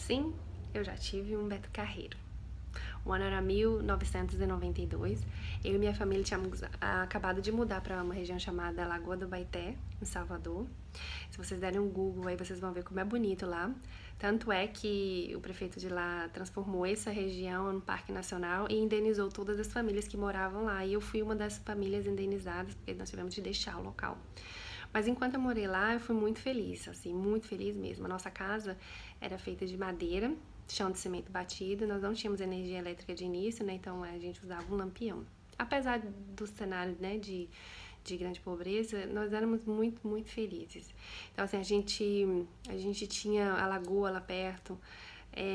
Sim, eu já tive um Beto Carreiro. O ano era 1992. Eu e minha família tínhamos acabado de mudar para uma região chamada Lagoa do Baité, em Salvador. Se vocês derem um Google aí, vocês vão ver como é bonito lá. Tanto é que o prefeito de lá transformou essa região num parque nacional e indenizou todas as famílias que moravam lá. E eu fui uma das famílias indenizadas, porque nós tivemos de deixar o local. Mas enquanto eu morei lá, eu fui muito feliz, assim, muito feliz mesmo. A nossa casa era feita de madeira, chão de cimento batido, nós não tínhamos energia elétrica de início, né? Então a gente usava um lampião. Apesar do cenário, né, de grande pobreza, nós éramos muito, muito felizes. Então, assim, a gente tinha a lagoa lá perto,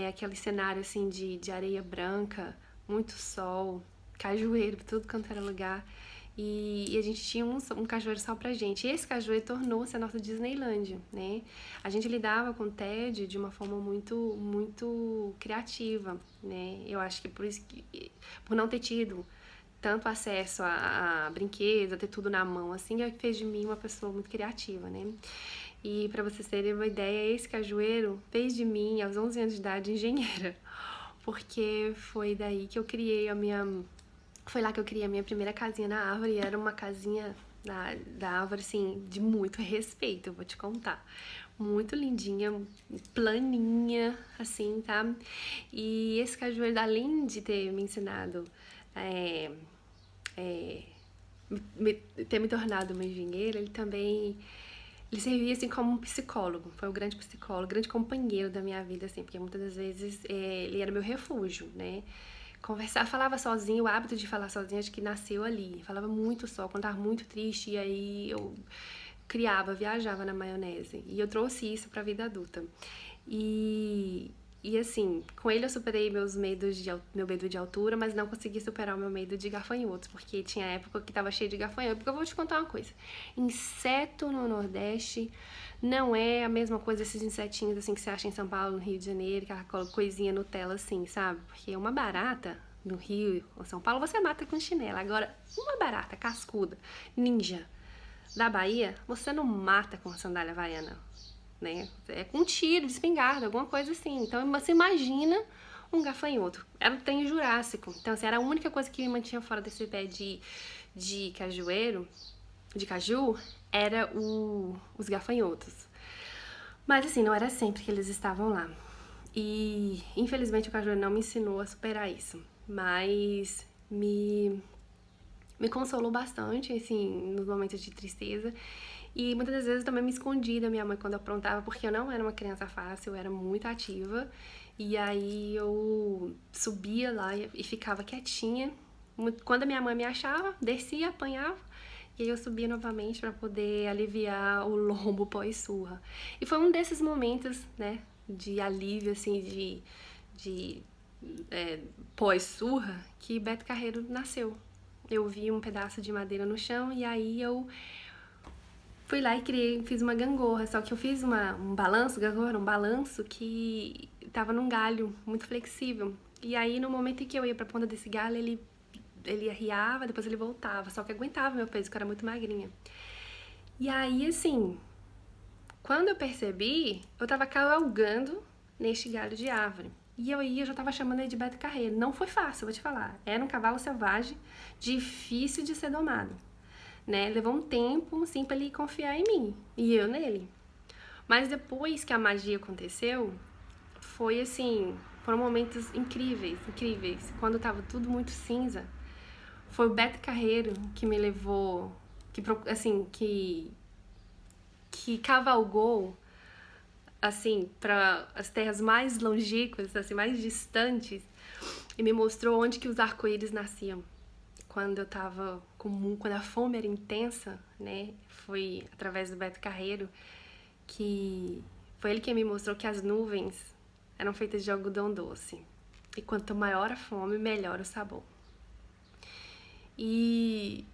aquele cenário, assim, de areia branca, muito sol, cajueiro, tudo quanto era lugar. E a gente tinha um cajueiro só pra gente. E esse cajueiro tornou-se a nossa Disneylândia, né? A gente lidava com o tédio de uma forma muito, muito criativa, né? Eu acho que por não ter tido tanto acesso a brinquedos, a ter tudo na mão, assim, é que fez de mim uma pessoa muito criativa, né? E pra vocês terem uma ideia, esse cajueiro fez de mim, aos 11 anos de idade, engenheira. Porque foi daí que eu criei foi lá que eu criei a minha primeira casinha na árvore, e era uma casinha da árvore, assim, de muito respeito, eu vou te contar. Muito lindinha, planinha, assim, tá? E esse cajueiro, além de ter me ensinado, é, é, ter me tornado uma engenheira, ele servia, assim, como um psicólogo. Foi um grande psicólogo, grande companheiro da minha vida, assim, porque muitas das vezes ele era meu refúgio, né? Conversar, falava sozinha, o hábito de falar sozinha acho que nasceu ali. Falava muito só, quando tava muito triste, e aí eu viajava na maionese. E eu trouxe isso pra vida adulta. E, e assim, com ele eu superei meu medo de altura, mas não consegui superar o meu medo de gafanhotos, porque tinha época que tava cheio de gafanhotos. Porque eu vou te contar uma coisa: inseto no Nordeste não é a mesma coisa, esses insetinhos assim que você acha em São Paulo, no Rio de Janeiro, aquela coisinha Nutella assim, sabe? Porque uma barata no Rio ou São Paulo você mata com chinelo. Agora, uma barata cascuda, ninja, da Bahia, você não mata com sandália havaiana, né? É com tiro de espingarda, alguma coisa assim. Então você imagina um gafanhoto. Era o trem jurássico. Então, assim, era a única coisa que me mantinha fora desse pé de cajueiro, de caju, era os gafanhotos. Mas assim, não era sempre que eles estavam lá. E infelizmente o cajueiro não me ensinou a superar isso. Mas me consolou bastante, assim, nos momentos de tristeza. E muitas das vezes eu também me escondi da minha mãe quando eu aprontava, porque eu não era uma criança fácil, eu era muito ativa. E aí eu subia lá e ficava quietinha. Quando a minha mãe me achava, descia, apanhava. E aí eu subia novamente para poder aliviar o lombo pós-surra. E foi um desses momentos, né, de alívio, assim, de pós-surra, que Beto Carreiro nasceu. Eu vi um pedaço de madeira no chão e aí eu fui lá e fiz uma gangorra. Só que eu fiz um balanço, gangorra, um balanço que tava num galho muito flexível. E aí no momento em que eu ia pra ponta desse galho, ele arriava, depois ele voltava. Só que aguentava meu peso, que eu era muito magrinha. E aí, assim, quando eu percebi, eu tava cavalgando neste galho de árvore. E eu já tava chamando ele de Beto Carreiro. Não foi fácil, vou te falar. Era um cavalo selvagem, difícil de ser domado, né? Levou um tempo, assim, pra ele confiar em mim. E eu nele. Mas depois que a magia aconteceu, foi assim, foram momentos incríveis, incríveis. Quando tava tudo muito cinza, foi o Beto Carreiro que me levou, que cavalgou, assim, para as terras mais longínquas, assim, mais distantes, e me mostrou onde que os arco-íris nasciam. Quando eu tava quando a fome era intensa, né? Foi através do Beto Carreiro que foi ele que me mostrou que as nuvens eram feitas de algodão doce. E quanto maior a fome, melhor o sabor. E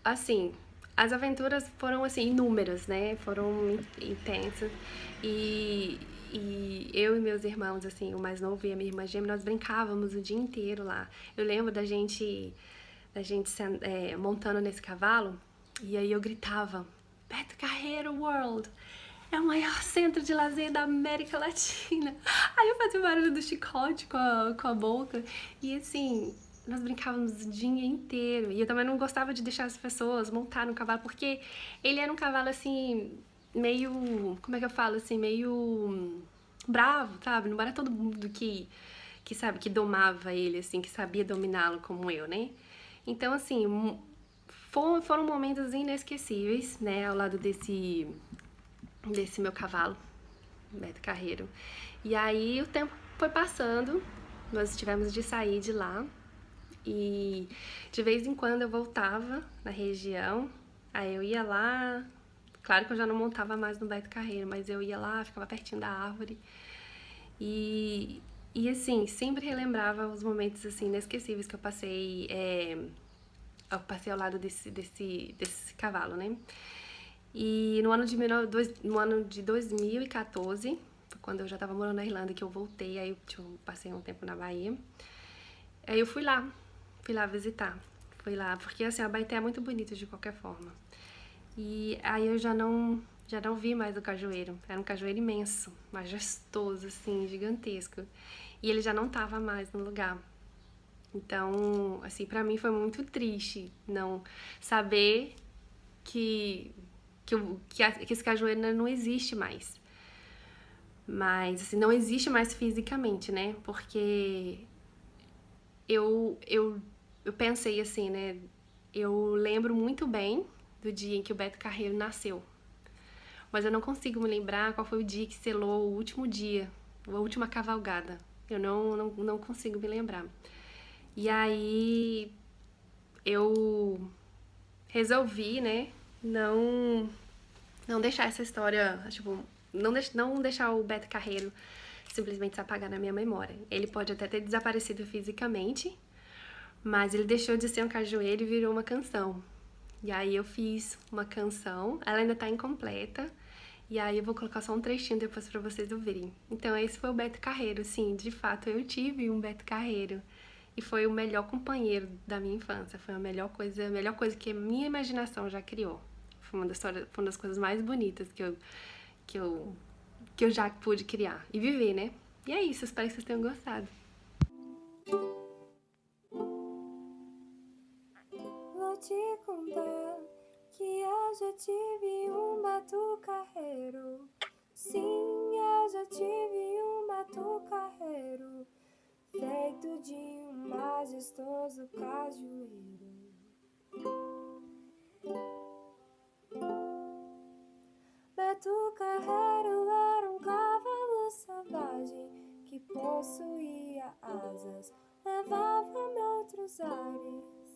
assim, as aventuras foram assim inúmeras, né? Foram intensas e eu e meus irmãos, assim, o mais novo e a minha irmã gêmea, nós brincávamos o dia inteiro lá. Eu lembro da gente montando nesse cavalo, e aí eu gritava: Beto Carreiro World é o maior centro de lazer da América Latina. Aí eu fazia o barulho do chicote com a boca. E assim, nós brincávamos o dia inteiro. E eu também não gostava de deixar as pessoas montar no cavalo, porque ele era um cavalo assim, meio. Como é que eu falo assim? Meio bravo, sabe? Não era todo mundo que sabe, que domava ele, assim, que sabia dominá-lo como eu, né? Então, assim, foram momentos inesquecíveis, né? Ao lado desse meu cavalo, Beto Carreiro. E aí o tempo foi passando, nós tivemos de sair de lá e de vez em quando eu voltava na região, aí eu ia lá, claro que eu já não montava mais no Beto Carreiro, mas eu ia lá, ficava pertinho da árvore e assim, sempre relembrava os momentos assim inesquecíveis que eu passei ao lado desse cavalo, né? E no ano de 2014, quando eu já tava morando na Irlanda, que eu voltei, aí eu passei um tempo na Bahia. Aí eu fui lá visitar. Fui lá, porque assim, a Baité é muito bonita de qualquer forma. E aí eu já não vi mais o cajueiro. Era um cajueiro imenso, majestoso, assim, gigantesco. E ele já não tava mais no lugar. Então, assim, pra mim foi muito triste não saber que, que esse cajueiro não existe mais. Mas, assim, não existe mais fisicamente, né? Porque eu pensei assim, né? Eu lembro muito bem do dia em que o Beto Carreiro nasceu. Mas eu não consigo me lembrar qual foi o dia que selou o último dia, a última cavalgada. Eu não consigo me lembrar. E aí eu resolvi, né, não, não deixar essa história, tipo, não deixar o Beto Carreiro simplesmente se apagar na minha memória. Ele pode até ter desaparecido fisicamente, mas ele deixou de ser um cajueiro e virou uma canção. E aí eu fiz uma canção, ela ainda tá incompleta, e aí eu vou colocar só um trechinho depois pra vocês ouvirem. Então esse foi o Beto Carreiro, sim, de fato eu tive um Beto Carreiro. E foi o melhor companheiro da minha infância, foi a melhor coisa que a minha imaginação já criou. Foi uma das coisas mais bonitas que eu, que eu já pude criar e viver, né? E é isso, espero que vocês tenham gostado. Vou te contar que eu já tive um Beto Carreiro. Sim, eu já tive um Beto Carreiro, feito de um majestoso cajueiro. Beto Carreiro era um cavalo selvagem que possuía asas, levava-me a outros ares.